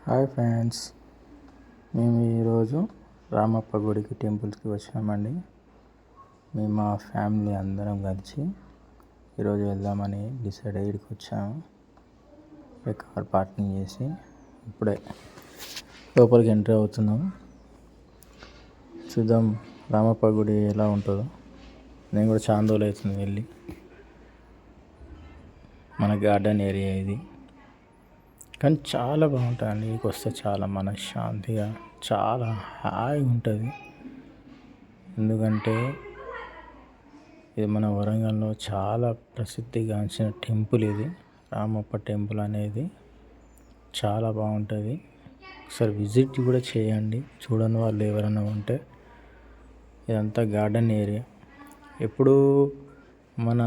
Hi friends, మేము ఈరోజు రామప్ప గుడికి టెంపుల్స్కి వచ్చామండి. మేము మా ఫ్యామిలీ అందరం కలిసి ఈరోజు వెళ్దామని డిసైడ్ అయ్యికి వచ్చాము. కార్ పార్కింగ్ చేసి ఇప్పుడే లోపలికి ఎంటర్ అవుతున్నాము. చూద్దాం రామప్ప గుడి ఎలా ఉంటుందో. నేను కూడా చాలా రోజులు అవుతుంది వెళ్ళి. మన గార్డెన్ ఏరియా ఇది, కానీ చాలా బాగుంటుందండి. ఇక్కడికి వస్తే చాలా మనశ్శాంతిగా చాలా హాయిగా ఉంటుంది. ఎందుకంటే ఇది మన వరంగల్లో చాలా ప్రసిద్ధిగాంచిన టెంపుల్. ఇది రామప్ప టెంపుల్ అనేది చాలా బాగుంటుంది. ఒకసారి విజిట్ కూడా చేయండి, చూడని వాళ్ళు ఎవరైనా ఉంటే. ఇదంతా గార్డెన్ ఏరియా. ఎప్పుడు మన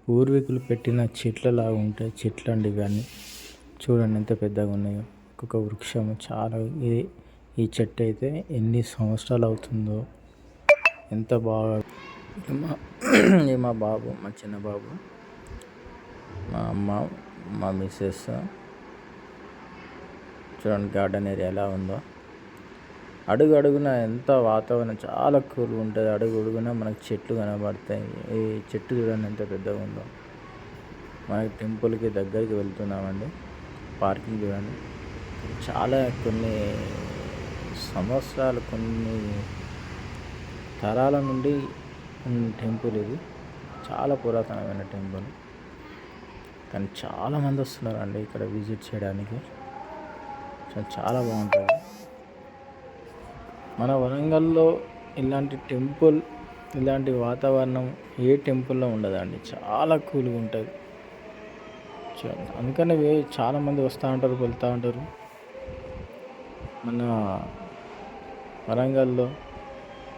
పూర్వీకులు పెట్టిన చెట్లలాగా ఉంటాయి. చెట్లు అండి ఇవన్నీ. చూడండి ఎంత పెద్దగా ఉన్నాయో. ఒక్కొక్క వృక్షం చాలా. ఈ చెట్టు అయితే ఎన్ని సంవత్సరాలు అవుతుందో, ఎంత బాగా. మా బాబు, మా చిన్న బాబు, మా అమ్మ, మా మిస్సెస్. చూడండి గార్డెన్ ఏరియా ఎలా ఉందో. అడుగు అడుగున ఎంత వాతావరణం చాలా కూల్గా ఉంటుంది. అడుగు అడుగున మనకు చెట్లు కనబడతాయి. ఈ చెట్టు చూడండి ఎంత పెద్దగా ఉందో. మనకి టెంపుల్కి దగ్గరికి వెళ్తున్నామండి. పార్కింగ్ చూడండి. చాలా కొన్ని సంవత్సరాలు, కొన్ని తరాల నుండి టెంపుల్ ఇది. చాలా పురాతనమైన టెంపుల్, కానీ చాలామంది వస్తున్నారండి ఇక్కడ విజిట్ చేయడానికి. చాలా బాగుంటుంది. మన వరంగల్లో ఇలాంటి టెంపుల్, ఇలాంటి వాతావరణం ఏ టెంపుల్లో ఉండదండి. చాలా కూల్గా ఉంటుంది. అందుకని చాలామంది వస్తూ ఉంటారు, వెళ్తూ ఉంటారు. మన వరంగల్లో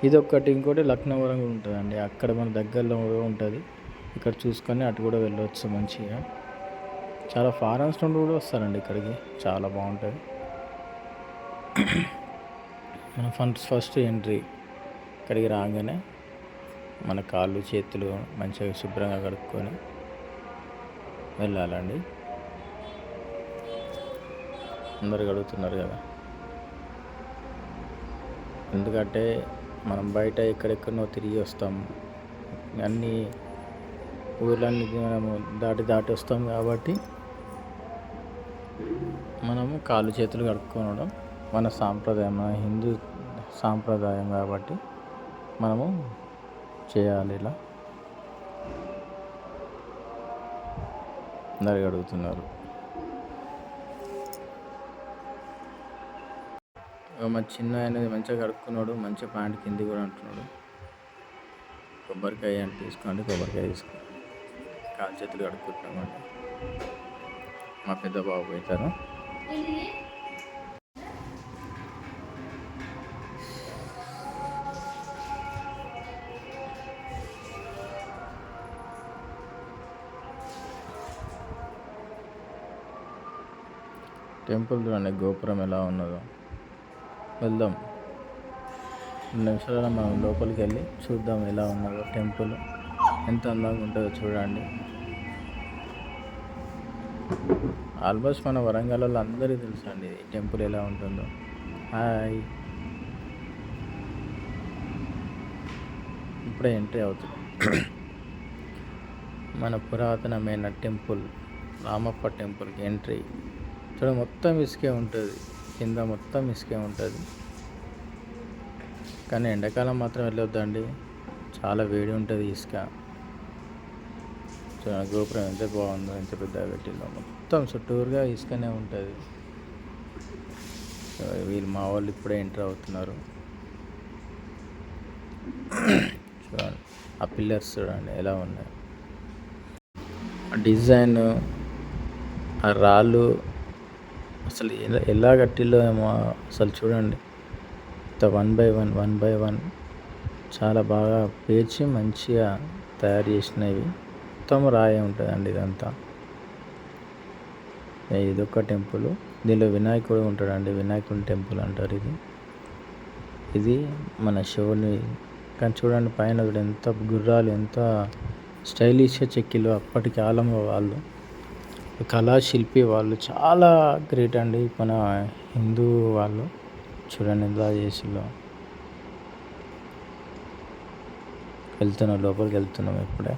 ఇదొక్కటి, ఇంకోటి లక్నవరం కూడా ఉంటుందండి. అక్కడ మన దగ్గరలో ఉంటుంది. ఇక్కడ చూసుకొని అటు కూడా వెళ్ళవచ్చు మంచిగా. చాలా ఫారెన్స్ నుండి కూడా వస్తారండి ఇక్కడికి. చాలా బాగుంటుంది. మన ఫస్ట్ ఎంట్రీ ఇక్కడికి రాగానే మన కాళ్ళు చేతులు మంచిగా శుభ్రంగా కడుక్కొని వెళ్ళాలండి. అందరు కడుగుతున్నారు కదా, ఎందుకంటే మనం బయట ఎక్కడెక్కడనో తిరిగి వస్తాము. అన్ని ఊర్లన్నీ మనము దాటి వస్తాం కాబట్టి మనము కాళ్ళు చేతులు కడుక్కోవడం మన సాంప్రదాయం, మన హిందూ సాంప్రదాయం కాబట్టి మనము చేయాలి. ఇలా అందరు అడుగుతున్నారు. మా చిన్న అనేది మంచిగా కడుక్కున్నాడు. మంచిగా ప్యాంట్ కింది కూడా అంటున్నాడు. కొబ్బరికాయ అని తీసుకోండి, కొబ్బరికాయ తీసుకోండి. కాలు చేతులు కడుక్కుంటున్నామండి. మా పెద్ద బాబు అవుతారు. టెంపుల్ చూడండి గోపురం ఎలా ఉన్నదో. వెళ్దాం 2 నిమిషాలలో మనం లోపలికి వెళ్ళి చూద్దాం ఎలా ఉన్నదో టెంపుల్. ఎంత అందంగా ఉంటుందో చూడండి. ఆల్మోస్ట్ మన వరంగల్లో అందరికీ తెలుసు అండి ఈ టెంపుల్ ఎలా ఉంటుందో. హాయ్, ఇప్పుడే ఎంట్రీ అవుతుంది మన పురాతనమైన టెంపుల్ రామప్ప టెంపుల్కి ఎంట్రీ. చూడ మొత్తం ఇసుకే ఉంటుంది, కింద మొత్తం ఇసుకే ఉంటుంది. కానీ ఎండాకాలం మాత్రం వెళ్ళొద్దండి, చాలా వేడి ఉంటుంది ఇసుక. చూడండి గోపురం ఎంత బాగుందో, ఎంత పెద్దగా పెట్టిందో. మొత్తం చుట్టూరుగా ఇసుకనే ఉంటుంది. వీళ్ళు మా వాళ్ళు ఇప్పుడే ఎంటర్ అవుతున్నారు. చూడండి ఆ పిల్లర్స్ చూడండి ఎలా ఉన్నాయి. ఆ డిజైన్, ఆ రాళ్ళు అసలు ఎలా కట్టిల్లో ఏమో అసలు చూడండి. వన్ బై వన్ చాలా బాగా పేర్చి మంచిగా తయారు చేసినవి. మొత్తం రాయి ఉంటుందండి ఇదంతా. ఇదొక టెంపుల్. దీనిలో వినాయకుడు ఉంటాడండి. వినాయకుడి టెంపుల్ అంటారు ఇది మన శివుని. కానీ చూడండి పైన ఎంత గుర్రాలు, ఎంత స్టైలిష్గా చెక్కిలో అప్పటి కాలంలో వాళ్ళు. కళాశిల్పి వాళ్ళు చాలా గ్రేట్ అండి. మన హిందూ వాళ్ళు చూడండి ఎలా చేసిల్లో. లోపలికి వెళ్తున్నాం ఇప్పుడే.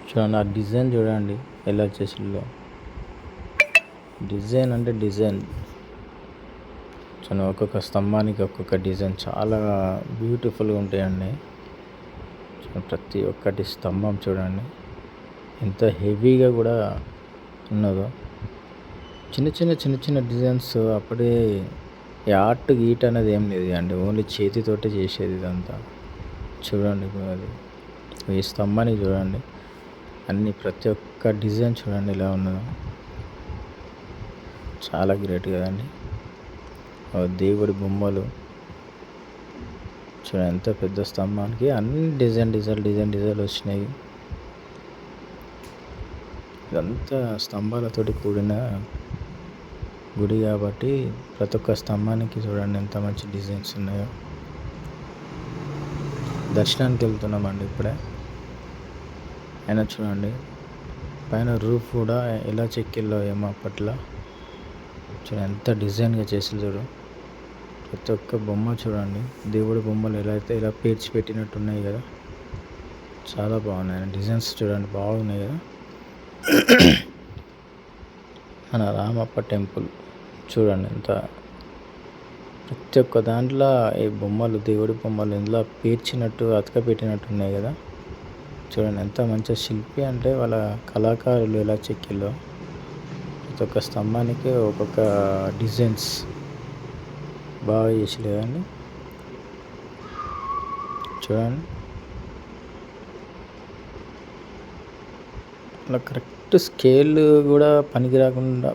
చూడండి ఆ డిజైన్ చూడండి ఎలా చేసిల్లో. డిజైన్ అంటే డిజైన్ చూడండి, ఒక్కొక్క స్తంభానికి ఒక్కొక్క డిజైన్ చాలా బ్యూటిఫుల్గా ఉంటాయండి. ప్రతి ఒక్కటి స్తంభం చూడండి ఎంత హెవీగా కూడా ఉన్నదో. చిన్న చిన్న డిజైన్స్ అప్పుడే ఈ ఆర్ట్ గీట్ అనేది ఏం లేదు అండి, ఓన్లీ చేతితోటే చేసేది ఇదంతా. చూడండి అది ఈ స్తంభానికి చూడండి అన్ని ప్రతి ఒక్క డిజైన్ చూడండి ఎలా ఉన్నదో. చాలా గ్రేట్ కదండి. దేవుడి బొమ్మలు చూడండి ఎంత పెద్ద స్తంభానికి అన్ని డిజైన్ వచ్చినాయి. ఇదంతా స్తంభాలతోటి కూడిన గుడి కాబట్టి ప్రతి ఒక్క స్తంభానికి చూడండి ఎంత మంచి డిజైన్స్ ఉన్నాయో. దర్శనానికి వెళ్తున్నామండి ఇప్పుడే. అయినా చూడండి పైన రూఫ్ కూడా ఎలా చెక్కిల్లో ఏమో అప్పట్లో. చూడండి ఎంత డిజైన్గా చేసి చూడు. ప్రతి ఒక్క బొమ్మ చూడండి, దేవుడి బొమ్మలు ఎలా అయితే ఇలా పేర్చి పెట్టినట్టు ఉన్నాయి కదా, చాలా బాగున్నాయి. డిజైన్స్ చూడండి బాగున్నాయి కదా. మన రామప్ప టెంపుల్ చూడండి ఎంత ప్రతి ఒక్క దాంట్లో ఈ బొమ్మలు దేవుడి బొమ్మలు ఇందులో పేర్చినట్టు అతక పెట్టినట్టు ఉన్నాయి కదా. చూడండి ఎంత మంచి శిల్పి అంటే వాళ్ళ కళాకారులు ఎలా చెక్కిల్లో. ప్రతి ఒక్క స్తంభానికి ఒక్కొక్క డిజైన్స్ బాగా చేసలేదండి. చూడండి అలా కరెక్ట్ స్కేల్ కూడా పనికి రాకుండా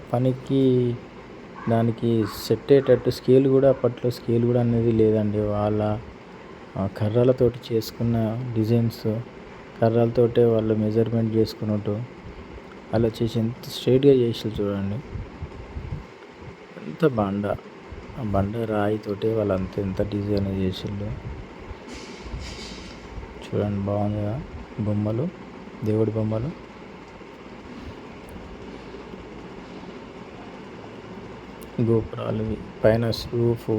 దానికి సెట్ అయ్యేటట్టు స్కేల్ కూడా అప్పట్లో స్కేల్ కూడా అనేది లేదండి. వాళ్ళ కర్రలతోటి చేసుకున్న డిజైన్స్, కర్రలతోటే వాళ్ళు మెజర్మెంట్ చేసుకున్నట్టు అలా చేసి ఎంత స్ట్రైట్గా చేసి చూడండి. ఎంత ఆ బండ రాయితోటి వాళ్ళు ఎంత డిజైన్ చేసిండు చూడండి. బాగుంది కదా బొమ్మలు, దేవుడి బొమ్మలు. గోపురాలు పైన రూఫ్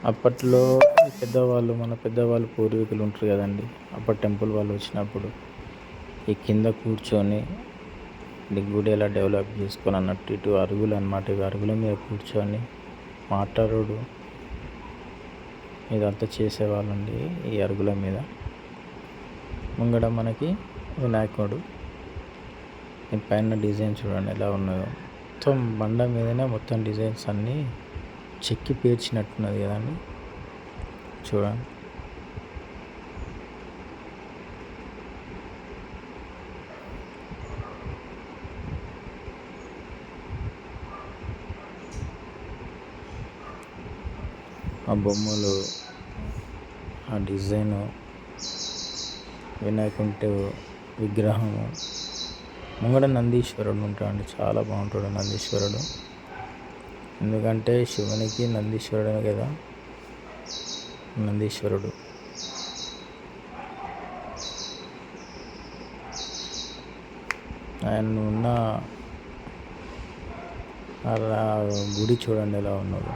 అప్పట్లో మన పెద్దవాళ్ళు పూర్వీకులు ఉంటారు కదండి, అప్పటి టెంపుల్ వాళ్ళు వచ్చినప్పుడు ఈ కింద కూర్చొని గుడి ఎలా డెవలప్ చేసుకొని అన్నట్టు ఇటు అరుగులు అన్నమాట. ఇవి అరుగుల మీద కూర్చొని మాట్లాడు ఇదంతా చేసేవాళ్ళండి. ఈ అరుగుల మీద ముంగడ మనకి వినాయకుడు, ఈ పైన డిజైన్ చూడండి ఎలా ఉన్నదో. మొత్తం బండ మీదనే మొత్తం డిజైన్స్ అన్నీ చెక్కి పేర్చినట్టున్నది కదండి. చూడండి ఆ బొమ్మలు, ఆ డిజైను, వినాయకుడి విగ్రహము ముంగడ నందీశ్వరుడు ఉంటాడండి. చాలా బాగుంటాడు నందీశ్వరుడు. ఎందుకంటే శివునికి నందీశ్వరుడు కదా నందీశ్వరుడు. ఆయన ఉన్న గుడి చూడండి ఎలా ఉన్నదో.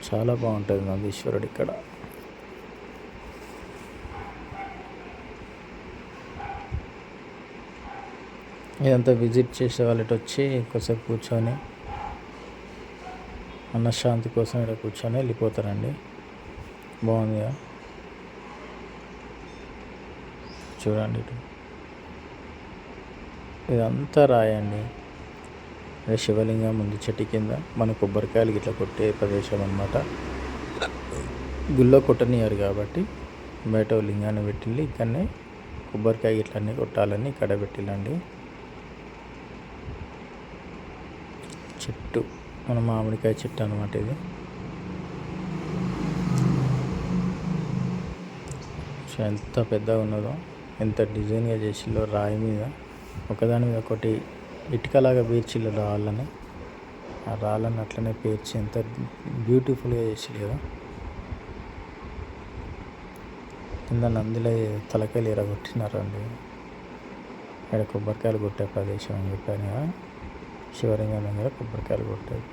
చాలా బాగుంటుంది నందీశ్వరుడు ఇక్కడ. ఇదంతా విజిట్ చేసే వాళ్ళు ఇటు వచ్చి కొద్దిసేపు కూర్చొని మనశ్శాంతి కోసం ఇక్కడ కూర్చొని వెళ్ళిపోతారండి. బాగుంది చూడండి. ఇటు ఇదంతా రాయండి. అదే శివలింగం ఉంది చెట్టు కింద. మన కొబ్బరికాయలు ఇట్లా కొట్టే ప్రదేశం అన్నమాట. గుళ్ళో కొట్టనియారు కాబట్టి బయట లింగాన్ని పెట్టిల్లి ఇక్కడనే కొబ్బరికాయ ఇట్లన్నీ కొట్టాలని ఇక్కడ పెట్టిల్లండి. చెట్టు మన మామిడికాయ చెట్టు అన్నమాట ఇది. సో ఎంత పెద్దగా ఉన్నదో, ఎంత డిజైన్గా చేసిల్లో రాయి మీద ఒకదాని మీద ఒకటి ఇటుకలాగా పేర్చిల్లు రాళ్ళని. ఆ రాళ్ళని అట్లనే పేర్చి ఎంత బ్యూటిఫుల్గా చేసిల్లు కదా. కింద నందిలో తలకాయలు ఎరగొట్టినారండి. ఇక్కడ కొబ్బరికాయలు కొట్టే ప్రదేశం అని చెప్పాను కదా, శివలింగం దగ్గర కొబ్బరికాయలు కొట్టేది.